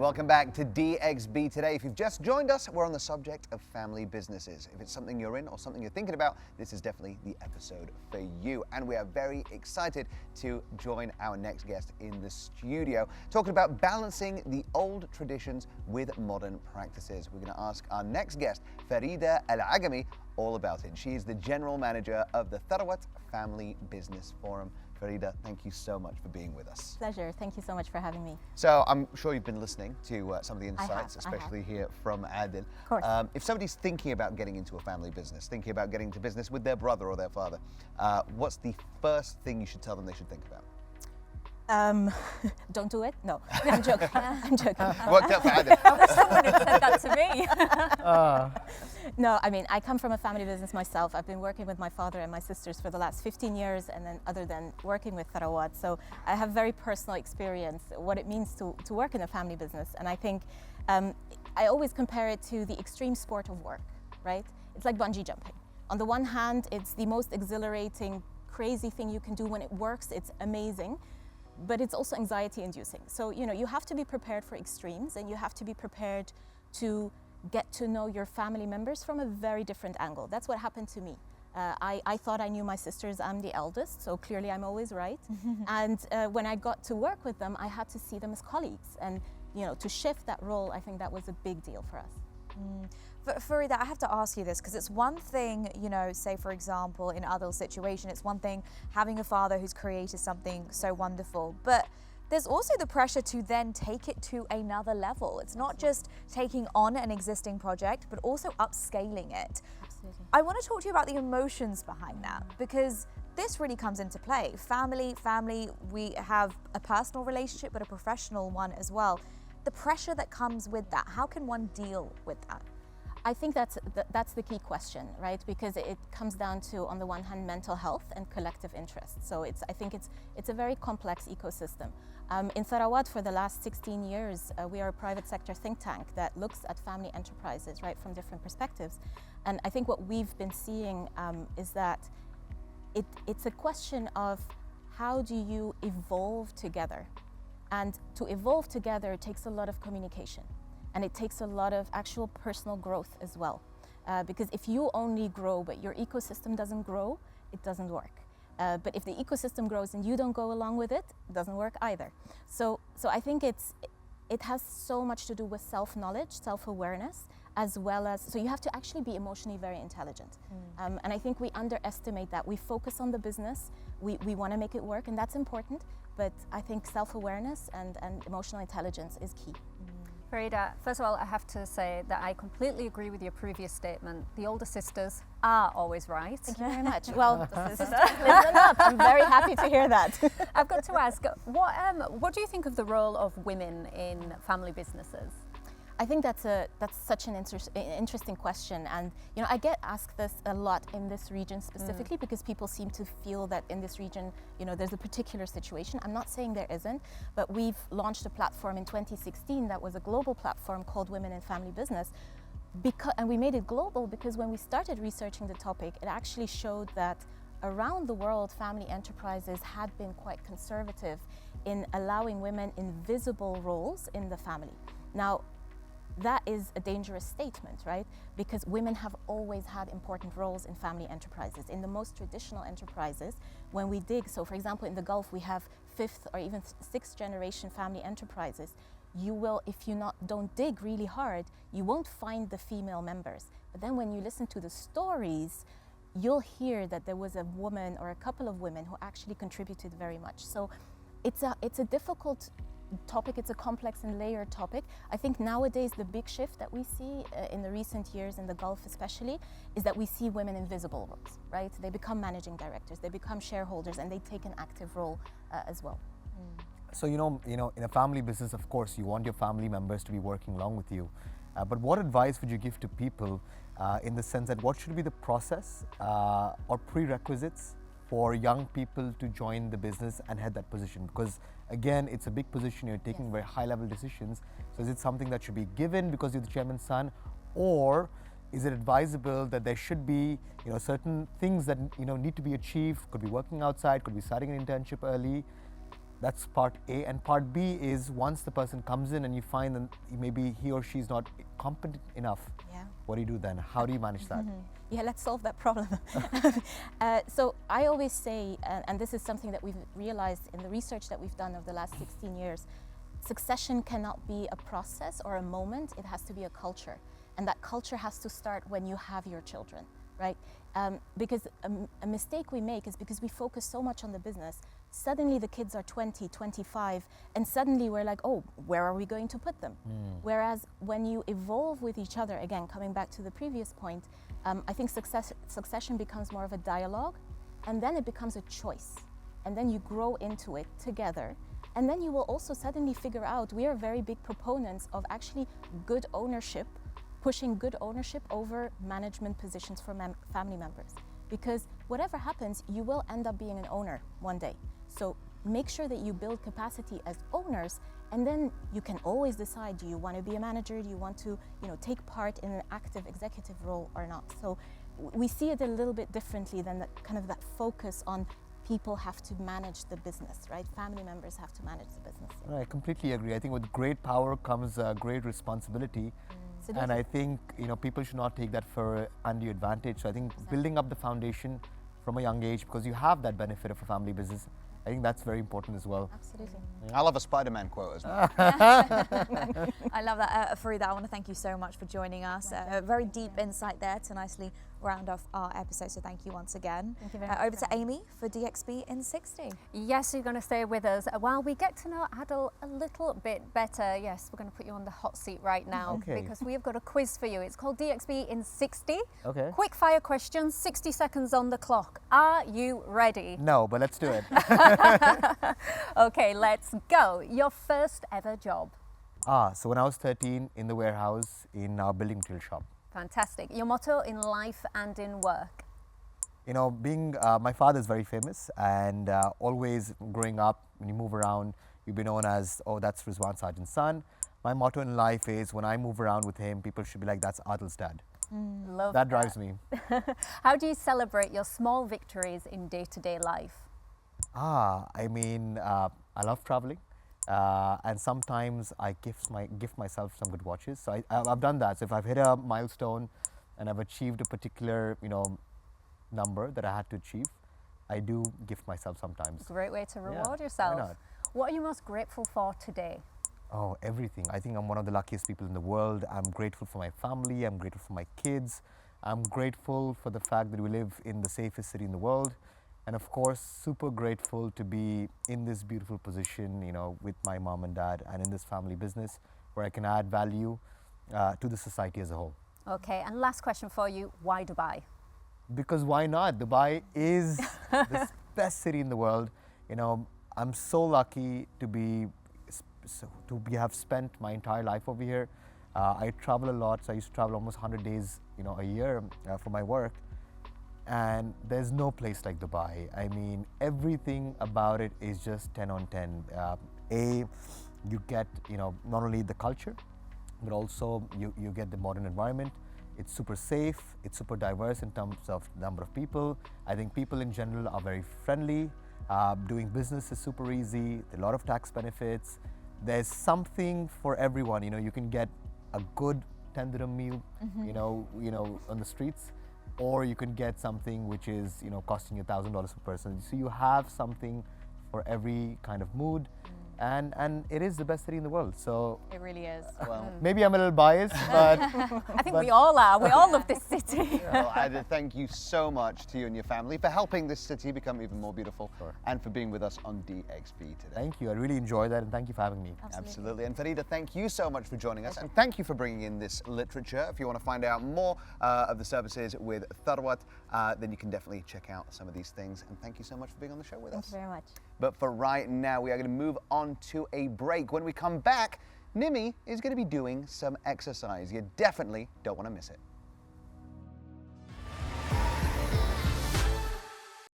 Welcome back to DXB Today. If you've just joined us, we're on the subject of family businesses. If it's something you're in or something you're thinking about, this is definitely the episode for you. And we are very excited to join our next guest in the studio, talking about balancing the old traditions with modern practices. We're going to ask our next guest, Farida El Agami, all about it. She is the general manager of the Tharawat Family Business Forum. Farida, thank you so much for being with us. Pleasure. Thank you so much for having me. So I'm sure you've been listening to some of the insights, especially here from Adil. Of course. If somebody's thinking about getting into a family business, thinking about getting into business with their brother or their father, what's the first thing you should tell them they should think about? Don't do it? No, I'm joking. I'm joking. Worked out for Adil. I wish someone had said that to me. No, I mean, I come from a family business myself. I've been working with my father and my sisters for the last 15 years, and then other than working with Tharawat. So I have very personal experience what it means to work in a family business. And I think I always compare it to the extreme sport of work, right? It's like bungee jumping. On the one hand, it's the most exhilarating, crazy thing you can do. When it works, it's amazing. But it's also anxiety inducing. So, you have to be prepared for extremes, and you have to be prepared to get to know your family members from a very different angle. That's what happened to me. I thought I knew my sisters. I'm the eldest, so clearly I'm always right. And when I got to work with them, I had to see them as colleagues. And, to shift that role, I think that was a big deal for us. Farida, I have to ask you this, because it's one thing, say for example, in Adil's situation, it's one thing having a father who's created something so wonderful, but there's also the pressure to then take it to another level. It's not just taking on an existing project, but also upscaling it. Absolutely. I want to talk to you about the emotions behind that, because this really comes into play. Family, we have a personal relationship, but a professional one as well. The pressure that comes with that, how can one deal with that? I think that's the key question, right? Because it comes down to, on the one hand, mental health and collective interest. So I think it's a very complex ecosystem. In Tharawat, for the last 16 years, we are a private sector think tank that looks at family enterprises, right, from different perspectives. And I think what we've been seeing is that it's a question of how do you evolve together? And to evolve together takes a lot of communication. And it takes a lot of actual personal growth as well. Because if you only grow but your ecosystem doesn't grow, it doesn't work. But if the ecosystem grows and you don't go along with it, it doesn't work either. So I think it has so much to do with self-knowledge, self-awareness, as well as, so you have to actually be emotionally very intelligent. And I think we underestimate that. We focus on the business, we want to make it work, and that's important, but I think self-awareness and emotional intelligence is key. Farida, first of all, I have to say that I completely agree with your previous statement. The older sisters are always right. Thank you very much. Well, listen up. I'm very happy to hear that. I've got to ask, what do you think of the role of women in family businesses? I think that's such an interesting question, and I get asked this a lot in this region specifically because people seem to feel that in this region there's a particular situation. I'm not saying there isn't, but we've launched a platform in 2016 that was a global platform called Women in Family Business, and we made it global because when we started researching the topic, it actually showed that around the world family enterprises had been quite conservative in allowing women in visible roles in the family. Now, that is a dangerous statement, right? Because women have always had important roles in family enterprises. In the most traditional enterprises, when we dig, so for example, in the Gulf, we have 5th or even 6th generation family enterprises. You will, if you don't dig really hard, you won't find the female members. But then when you listen to the stories, you'll hear that there was a woman or a couple of women who actually contributed very much. So it's a difficult topic, it's a complex and layered topic. I think nowadays the big shift that we see in the recent years in the Gulf especially is that we see women in visible roles, right? They become managing directors, they become shareholders, and they take an active role as well. So in a family business, of course, you want your family members to be working along with you. But what advice would you give to people in the sense that what should be the process or prerequisites for young people to join the business and head that position? Because again, it's a big position, you're taking very high level decisions. So is it something that should be given because you're the chairman's son, or is it advisable that there should be certain things that need to be achieved? Could be working outside, could be starting an internship early. that's part A. And part B is once the person comes in and you find that maybe he or she is not competent enough, Yeah. what do you do then? How do you manage that? Yeah, let's solve that problem. So I always say, and this is something that we've realized in the research that we've done over the last 16 years, succession cannot be a process or a moment, it has to be a culture. And that culture has to start when you have your children, right? Because a mistake we make is because we focus so much on the business, suddenly the kids are 20, 25, and suddenly we're like, oh, where are we going to put them? Whereas when you evolve with each other, again, coming back to the previous point, I think succession becomes more of a dialogue, and then it becomes a choice. And then you grow into it together. And then you will also suddenly figure out, we are very big proponents of actually good ownership, pushing good ownership over management positions for family members. Because whatever happens, you will end up being an owner one day. So make sure that you build capacity as owners, and then you can always decide, do you want to be a manager? Do you want to, take part in an active executive role or not? So we see it a little bit differently than that focus on people have to manage the business, right? Family members have to manage the business. I completely agree. I think with great power comes great responsibility. And I think people should not take that for undue advantage. So I think building up the foundation from a young age, because you have that benefit of a family business, I think that's very important as well. Absolutely. I love a Spider-Man quote as well. I love that. Farida, I want to thank you so much for joining us. A very deep insight there to nicely round off our episode, so thank you once again. Thank you very much. Over to Amy for DXB in 60. Yes, you're going to stay with us while we get to know Adil a little bit better. Yes, we're going to put you on the hot seat right now because we've got a quiz for you. It's called DXB in 60. Okay. Quick fire questions, 60 seconds on the clock. Are you ready? No, but let's do it. Okay, let's go. Your first ever job. So when I was 13, in the warehouse in our building material shop. Fantastic. Your motto in life and in work. Being my father is very famous, and always growing up, when you move around, you'll be known as, oh, that's Rizwan Sargent's son. My motto in life is, when I move around with him, people should be like, that's Adil's dad. Love That drives me. How do you celebrate your small victories in day-to-day life? I love traveling, and sometimes I gift myself some good watches. So I've done that. So if I've hit a milestone and I've achieved a particular number that I had to achieve, I do gift myself sometimes. Great way to reward yourself. Why not? What are you most grateful for today? Oh, everything. I think I'm one of the luckiest people in the world. I'm grateful for my family. I'm grateful for my kids. I'm grateful for the fact that we live in the safest city in the world. And of course, super grateful to be in this beautiful position, with my mom and dad and in this family business where I can add value to the society as a whole. Okay, and last question for you, why Dubai? Because why not? Dubai is the best city in the world. I'm so lucky to have spent my entire life over here. I travel a lot, so I used to travel almost 100 days, a year for my work. And there's no place like Dubai. I mean, everything about it is just 10 on 10. You get, not only the culture, but also you get the modern environment. It's super safe, it's super diverse in terms of number of people. I think people in general are very friendly. Doing business is super easy, a lot of tax benefits. There's something for everyone. You can get a good 10 dirham meal, on the streets, or you can get something which is, costing you $1,000 per person. So you have something for every kind of mood. And it is the best city in the world. So It really is. Well, maybe I'm a little biased, but I think we all are. We all love this city. well, Adil, thank you so much to you and your family for helping this city become even more beautiful and for being with us on DXB today. thank you. I really enjoyed that, and thank you for having me. Absolutely. And Farida, thank you so much for joining us. And thank you for bringing in this literature. If you want to find out more of the services with Tharawat, then you can definitely check out some of these things. And thank you so much for being on the show with us. Thank you very much. But for right now, we are going to move on to a break. When we come back, Nimi is going to be doing some exercise. You definitely don't want to miss it.